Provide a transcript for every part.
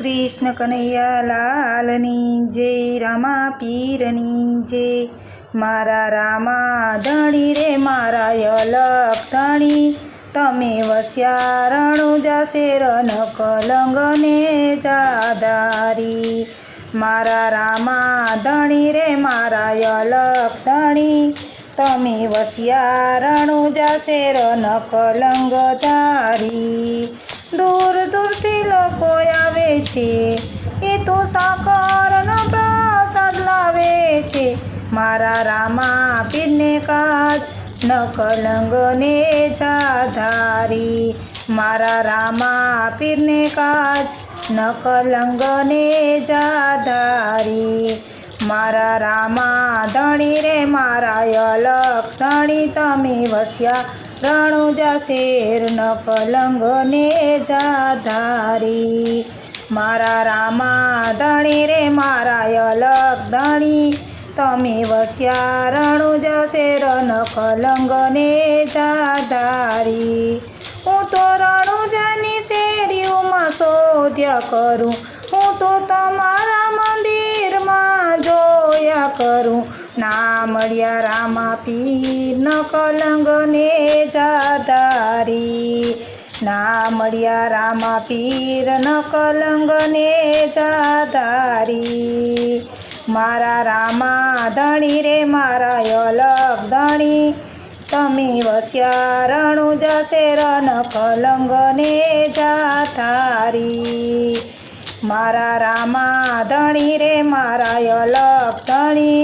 कृष्ण कन्हैया लालनी जय रामा पीरनी जय। मारा रामा धणी रे मारा अलख धणी तमे वस्या रણુજા શેર ન કલંગ ને જાદારી। मारा रामा धणी रे मारा अलख धणी तमे वस्या रણુજા શેર न कलंग धारी। दूर दूर थी लोको आवे छे ए तो साकर न प्रसाद लावे छे। मारा रामा पीरने काज न कलंग ने जाधारी। मारा रामा पीरने काज न कलंग ने जाधारी। मारा रामा धणी रे मारा अलख धणी तमे वस्या रણુજા શેર न कलंग ने जाधारी। मारा रामा धणी रे मारा अलख धणी तमे वस्या रણુજા શેર न कलंग ने जाधारी। हूँ तो રણુજાની શેરીઓમાં શોધ્યા કરું, હું તો તમારા મંદિરમાં જોયા કરું। ના મળ્યા રામા પીર ન કલંગ ને જાધારી। ના મળ્યા રામા પીર ન કલંગ ને જાધારી। મારા રામા ધણી રે મારા अलख धणी तमे वस्या रણુજા શેર न कलंग ने जाधारी। मारा रामा धणी रे मारा अलख धणी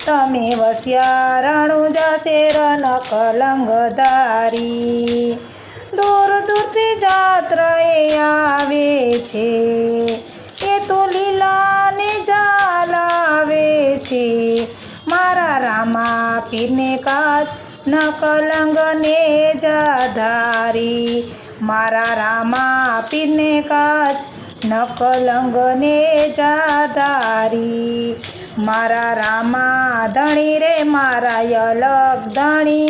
तमे वस्या रણુજા શેર न कलंग धारी। दूर दूर थी जात्राए आवे छे ए तो लीला ने जालावे छे। मारा रामा पीरने काज न कलंग ने जाधारी। मारा रामा पीरने काज न कलंग ने जाधारी। मारा रामा धणी रे मारा अलख धणी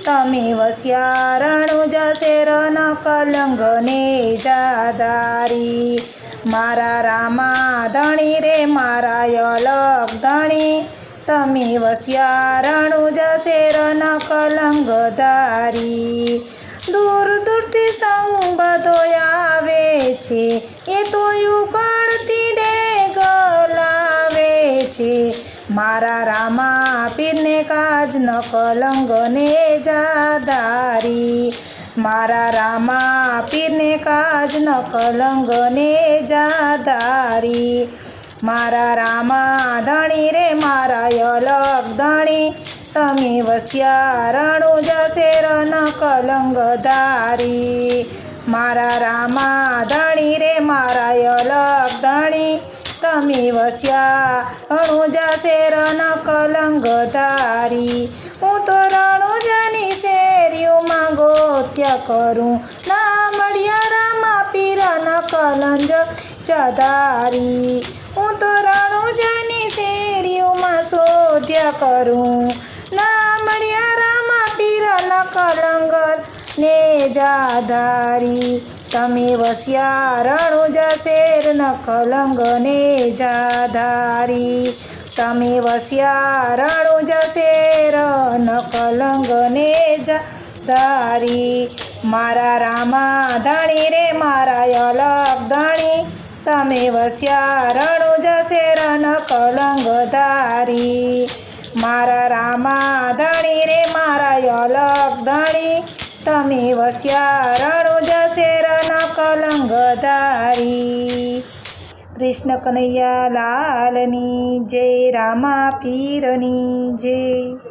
तमे वस्या रણુજા શેર न कलंग ने जाधारी। मारा रामा धणी रे मारा अलख धणी तमे वस्या रણુજા શેર न कलंग धारी। दूर दूर थी संबंधो आवे छे ए तो युगळती डेगलावे छे। मारा रामा पीरने काज न कलंग ने जाधारी। मारा रामा पीरने काज न कलंग ने जाधारी। मारा रामा धणी रे मारा अलख धणी तमे वस्या रણુજા શેર न कलंग धारी। मारा रामा धणी रे मारा अलख धणी तमे वस्या रણુજા શેર न कलंग धारी। हूँ तो રણુજાની શેરીઓમાં ગોત્યા કરું, ના મળ્યા રામા પીર न कलंग जाधारी। हूँ तो રણુજાની શેરીઓમાં શોધ્યા કરું, ના મળ્યા રામા પીર न कलंग ने जाधारी। तमे वस्या રણુજા શેર न कलंग ने जाधारी। तमे वस्या રણુજા શેર न कलंग ने जाधारी। मारा रामा धणी रे मारा अलख धणी तमे वस्या રણુજા શેર न कलंग धारी। मारा रामा धणी रे मारा अलख धणी तमे वस्या રણુજા શેર न कलंग धारी। कृष्ण कन्हैया लालनी जय रामा पीरनी जय।